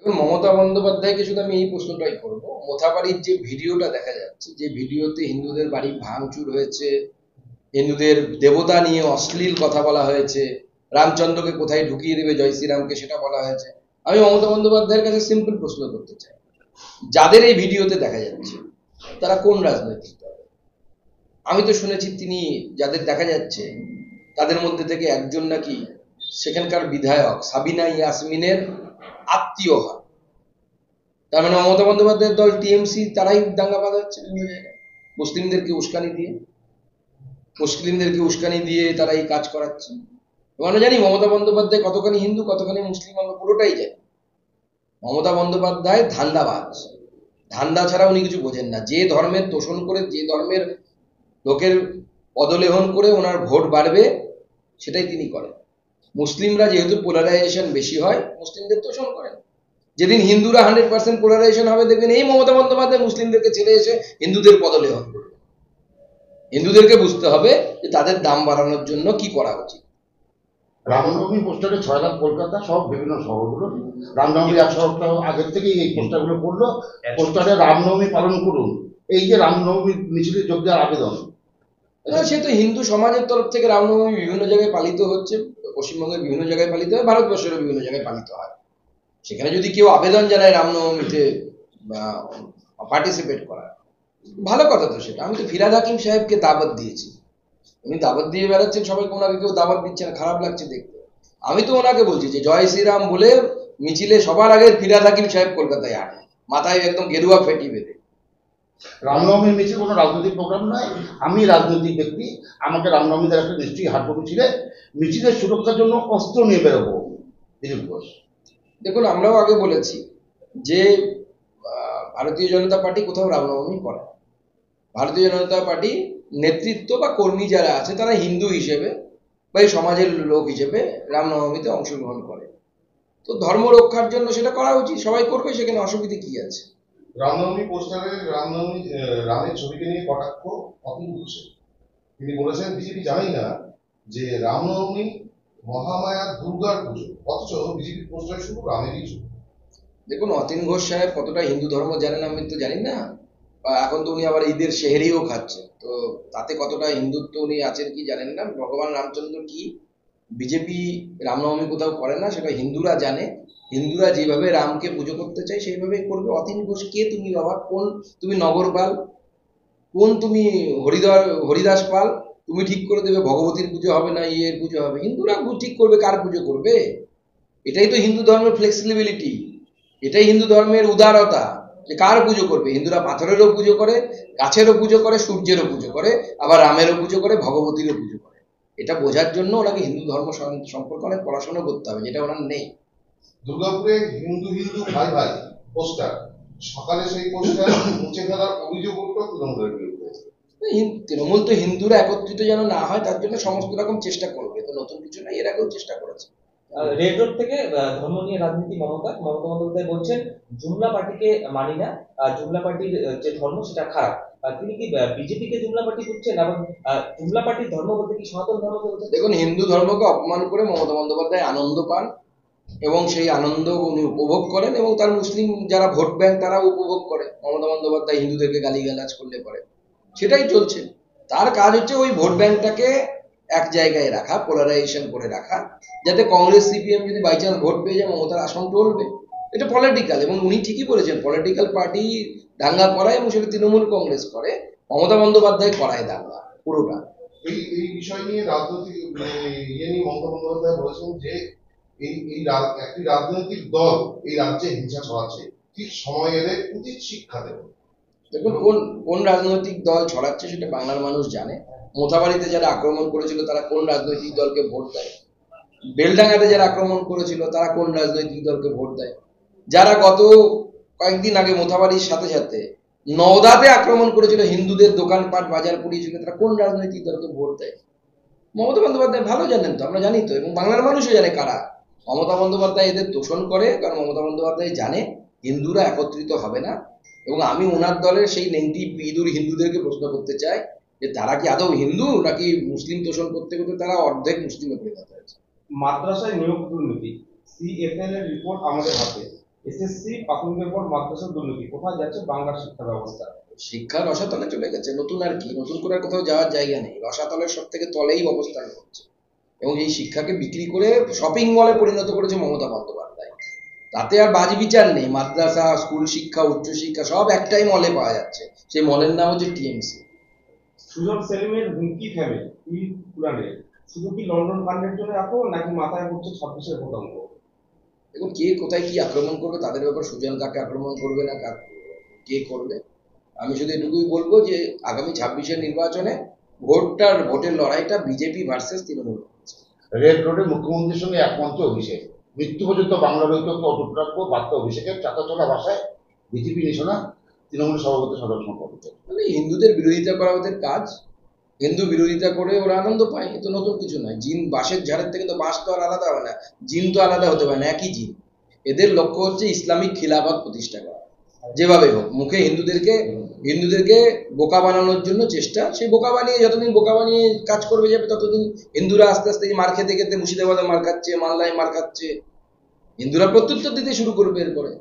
এবং মমতা বন্দ্যোপাধ্যায়কে শুধু আমি এই প্রশ্নটাই করবো, মোথাবাড়ির যে ভিডিওটা দেখা যাচ্ছে, যে ভিডিওতে হিন্দুদের বাড়ি ভাঙচুর হয়েছে, হিন্দুদের দেবতা নিয়ে অশ্লীল কথা বলা হয়েছে, রামচন্দ্রকে কোথায় ঢুকিয়ে দেবে জয় শ্রীরামকে সেটা বলা হয়েছে, আমি মমতা বন্দ্যোপাধ্যায়ের কাছে সিম্পল প্রশ্ন করতে চাই, যাদের এই ভিডিওতে দেখা যাচ্ছে তারা কোন রাজনৈতিক দল? আমি তো শুনেছি তিনি, যাদের দেখা যাচ্ছে তাদের মধ্যে থেকে একজন নাকি সেখানকার বিধায়ক সাবিনা ইয়াসমিনের আত্মীয় হয়। তার মানে মমতা বন্দ্যোপাধ্যায়ের দল টিএমসি তারাই দাঙ্গা বাঁধাচ্ছে বিভিন্ন জায়গায়, মুসলিমদেরকে উস্কানি দিয়ে, তারা এই কাজ করাচ্ছে। আমরা জানি মমতা বন্দ্যোপাধ্যায় কতখানি হিন্দু কতখানি মুসলিম, আমরা পুরোটাই জানি। মমতা বন্দ্যোপাধ্যায় ধান্দাবাজ, ধান্দা ছাড়া উনি কিছু বোঝেন না। যে ধর্মের তোষণ করে, যে ধর্মের লোকের পদলেহন করে ওনার ভোট বাড়বে সেটাই তিনি করেন। মুসলিমরা যেহেতু পোলারাইজেশন বেশি হয়, মুসলিমদের তোষণ করেন। যেদিন হিন্দুরা 100% পোলারাইজেশন হবে, দেখবেন এই মমতা বন্দ্যোপাধ্যায় মুসলিমদেরকে ছেড়ে এসে হিন্দুদের পদলেহন করবে। হিন্দুদেরকে বুঝতে হবে যে তাদের দাম বাড়ানোর জন্য কি করা উচিত। রামনবমী পোস্টারে 6 লাখ কলকাতা সব বিভিন্ন শহরগুলো রামনবমী 1 সপ্তাহ আগের থেকেই এই পোস্টারগুলো পড়লো, পোস্টারে রামনবমী পালন করুন। এই যে রামনবমী মিছিলে যোগ দেওয়ার আবেদন, সে তো হিন্দু সমাজের তরফ থেকে রামনবমী বিভিন্ন জায়গায় পালিত হচ্ছে, পশ্চিমবঙ্গের বিভিন্ন জায়গায় পালিত হয়, ভারতবর্ষেরও বিভিন্ন জায়গায় পালিত হয়। সেখানে যদি কেউ আবেদন জানায় রামনবমীতে পার্টিসিপেট করার, ভালো কথা তো সেটা। আমি তো ফিরহাদ হাকিম সাহেবকে দাওয়াত দিয়েছি, উনি দাওয়াত দিয়ে বেড়াচ্ছেন সবাইকে, ওনাকে কেউ দাওয়াত দিচ্ছে না, খারাপ লাগছে দেখতে। আমি তো ওনাকে বলছি যে জয় শ্রীরাম বলে মিছিলে সবার আগে ফিরহাদ হাকিম সাহেব কলকাতায় আনে, মাথায় একদম গেরুয়া ফেটি বেঁধে। রামনবমী মিছিল কোনো রাজনৈতিক প্রোগ্রাম নয়। আমি রাজনৈতিক ব্যক্তি, আমাকে রামনবমীতে একটা নিশ্চয়ই হাঁটবো মিছিলে, মিছিলের সুরক্ষার জন্য অস্ত্র নিয়ে বেরোবো। দিলীপ ঘোষ, দেখুন, আমরাও আগে বলেছি যে ভারতীয় জনতা পার্টি কোথাও রামনবমী করে না। ভারতীয় জনতা পার্টি নেতৃত্ব বা কর্মী যারা আছে তারা হিন্দু হিসেবে বা এই সমাজের লোক হিসেবে রামনবমীতে অংশগ্রহণ করে। তো ধর্ম রক্ষার জন্য সেটা করা উচিত, সবাই করবে, সেখানে অসুবিধে কি আছে? রামনবমী পোস্টারে রামের ছবিকে নিয়ে কটাক্ষ অতীন ঘোষের। তিনি বলেছেন বিজেপি জানেই না যে রামনবমী মহামায়া দুর্গার পুজো, অথচ বিজেপি পোস্টারে শুধু রামেরই ছবি। দেখুন, অতীন ঘোষ সাহেব কতটা হিন্দু ধর্ম জানেন আমি তো জানি না, বা এখন তো উনি আবার ঈদের সেহরিও খাচ্ছেন, তো তাতে কতটা হিন্দুত্ব উনি আছেন কি জানেন না। ভগবান রামচন্দ্র কি, বিজেপি রামনবমী কোথাও করে না, সেটা হিন্দুরা জানে। হিন্দুরা যেভাবে রামকে পুজো করতে চায় সেইভাবেই করবে। অতীন ঘোষ কে তুমি বাবা? কোন তুমি নগরপাল? কোন তুমি হরিদাস পাল? তুমি ঠিক করে দেবে ভগবতীর পুজো হবে না ইয়ের পুজো হবে? হিন্দুরা ঠিক করবে কার পুজো করবে। এটাই তো হিন্দু ধর্মের ফ্লেক্সিবিলিটি, এটাই হিন্দু ধর্মের উদারতা, যে কার পুজো করবে। হিন্দুরা পাথরেরও পুজো করে, গাছেরও পুজো করে, সূর্যেরও পুজো করে, আবার রামেরও পুজো করে, ভগবতীরও পুজো করে। এটা বোঝার জন্য ওনাকে হিন্দু ধর্ম সম্পর্কে অনেক পড়াশোনা করতে হবে, যেটা ওনার নেই। দুর্গাপুরে হিন্দু হিন্দু ভাই ভাই পোস্টার, সকালে সেই পোস্টার মুছে ফেলার অভিযোগ উঠল তৃণমূলের বিরুদ্ধে। তৃণমূল তো হিন্দুরা একত্রিত যেন না হয় তার জন্য সমস্ত রকম চেষ্টা করবে, তো নতুন কিছু নাই, এর আগেও চেষ্টা করেছে। রেড রোড থেকে ধর্ম নিয়ে রাজনীতি মমতা বন্দ্যোপাধ্যায় বলছেন জুমলা পার্টিকে মানি না, জুমলা পার্টির যে ধর্ম সেটা খারাপ। তিনি কি বিজেপিকে জুমলা পার্টি করছেন এবং জুমলা পার্টির ধর্ম বলতে কি সনাতন ধর্মকে বলছেন? দেখুন, হিন্দু ধর্মকে অপমান করে মমতা বন্দ্যোপাধ্যায় আনন্দ পান এবং সেই আনন্দ উনি উপভোগ করেন, এবং তার মুসলিম যারা ভোট ব্যাংক তারাও উপভোগ করে মমতা বন্দ্যোপাধ্যায় হিন্দুদেরকে গালিগালাজ করলে পরে। সেটাই চলছে, তার কাজ হচ্ছে ওই ভোট ব্যাংকটাকে এক জায়গায় রাখা, পোলারাইজেশন করে রাখা, যাতে কংগ্রেস সিপিএম যদি বাই চান্স ভোট পেয়ে যায় মমতার আসন টলবে। এটা পলিটিক্যাল, এবং উনি ঠিকই বলেছেন, পলিটিক্যাল পার্টি দাঙ্গা করায় এবং সেটা তৃণমূল কংগ্রেস করে, মমতা বন্দ্যোপাধ্যায় করায় দাঙ্গা পুরোটা। এই বিষয় নিয়ে রাজনৈতিক ইয়ে নিয়ে মমতা বন্দ্যোপাধ্যায় বলেছেন যে একটি রাজনৈতিক দল এই রাজ্যে হিংসা ছড়াচ্ছে, ঠিক সময় এলে উচিত শিক্ষা দেবে। দেখুন, কোন রাজনৈতিক দল ছড়াচ্ছে সেটা বাংলার মানুষ জানে। মোথাবাড়িতে যারা আক্রমণ করেছিল তারা কোন রাজনৈতিক দলকে ভোট দেয়? বেলডাঙ্গাতে যারা আক্রমণ করেছিল তারা কোন রাজনৈতিক দলকে ভোট দেয়? যারা গত কয়েকদিন আগে মোথাবাড়ির সাথে সাথে নওদাতে আক্রমণ করেছিল, হিন্দুদের দোকানপাট বাজার পুড়িয়েছিল, তারা কোন রাজনৈতিক দলকে ভোট দেয়? মমতা বন্দ্যোপাধ্যায় ভালো জানেন তো, আমরা জানি তো, এবং বাংলার মানুষও জানে কারা। মমতা বন্দ্যোপাধ্যায় এদের তোষণ করে, কারণ মমতা বন্দ্যোপাধ্যায় জানে হিন্দুরা একত্রিত হবে না। এবং আমি ওনার দলের সেই নেংটি ইঁদুর হিন্দুদেরকে প্রশ্ন করতে চাই যে তারা কি আদৌ হিন্দু, নাকি মুসলিম তোষণ করতে করতে তারা অর্ধেক মুসলিমে পরিণত হয়েছে। মাদ্রাসায় নিয়োগ দুর্নীতি, সিএফএল এর রিপোর্ট আমাদের হাতে। এসএসসি প্রাথমিকের পর মাদ্রাসার দুর্নীতি, কোথায় যাচ্ছে বাংলার শিক্ষা ব্যবস্থা? শিক্ষা রসাতলে চলে গেছে, নতুন আর কি, নতুন করে আর কোথাও যাওয়ার জায়গা নেই, রসাতলের সব থেকে তলেই অবস্থান করছে। এবং এই শিক্ষাকে বিক্রি করে শপিং মলে পরিণত করেছে মমতা বন্দ্যোপাধ্যায়। তাতে আর বাজ বিচার নেই, মাদ্রাসা, স্কুল শিক্ষা, উচ্চশিক্ষা সব একটাই মলে পাওয়া যাচ্ছে, সেই মলের নাম হচ্ছে টিএমসি। সুজন সেলিমের হুমকি ফ্যামিলি পুরাণে শুধু কি লন্ডন কাণ্ডের জন্য এত, নাকি মাথায় পড়ছে 26-এর ভোটাঙ্ক? এখন কে কোথায় কি আক্রমণ করবে তাদের ব্যাপার, সুজন কাকে আক্রমণ করবে না কে করবে। আমি শুধু এটুকুই বলবো যে আগামী 26-এর নির্বাচনে ভোটের লড়াইটা বিজেপি ভার্সেস তৃণমূল। রেড রোডে মুখ্যমন্ত্রীর সঙ্গে একমঞ্চে অভিষেক, মৃত্যু পর্যন্ত বাংলার ঐক্যকে অটুট রাখবো বার্তা অভিষেকের চাকাচলা ভাষায় বিজেপি নিশানা তৃণমূল সভাপতি সদস্য সম্পাদক। মানে হিন্দুদের বিরোধিতা করা ওদের কাজ, হিন্দু বিরোধিতা করে ওরা আনন্দ পায়, এ তো নতুন কিছু নয়। জিন বাঁশের ঝাড়ের থেকে তো বাঁশ তো আর আলাদা হয় না, জিন তো আলাদা হতে পারে না, একই জিন। এদের লক্ষ্য হচ্ছে ইসলামিক খিলাফত প্রতিষ্ঠা করা, যেভাবে হোক মুখে হিন্দুদেরকে বোকা বানানোর জন্য চেষ্টা। সেই বোকা বানিয়ে যতদিন বোকা বানিয়ে কাজ করবে যাবে ততদিন হিন্দুরা আস্তে আস্তে মার খেতে খেতে মুর্শিদাবাদে মার খাচ্ছে, মালদায় মার খাচ্ছে, হিন্দুরা প্রত্যুত্তর দিতে শুরু করবে এরপরে।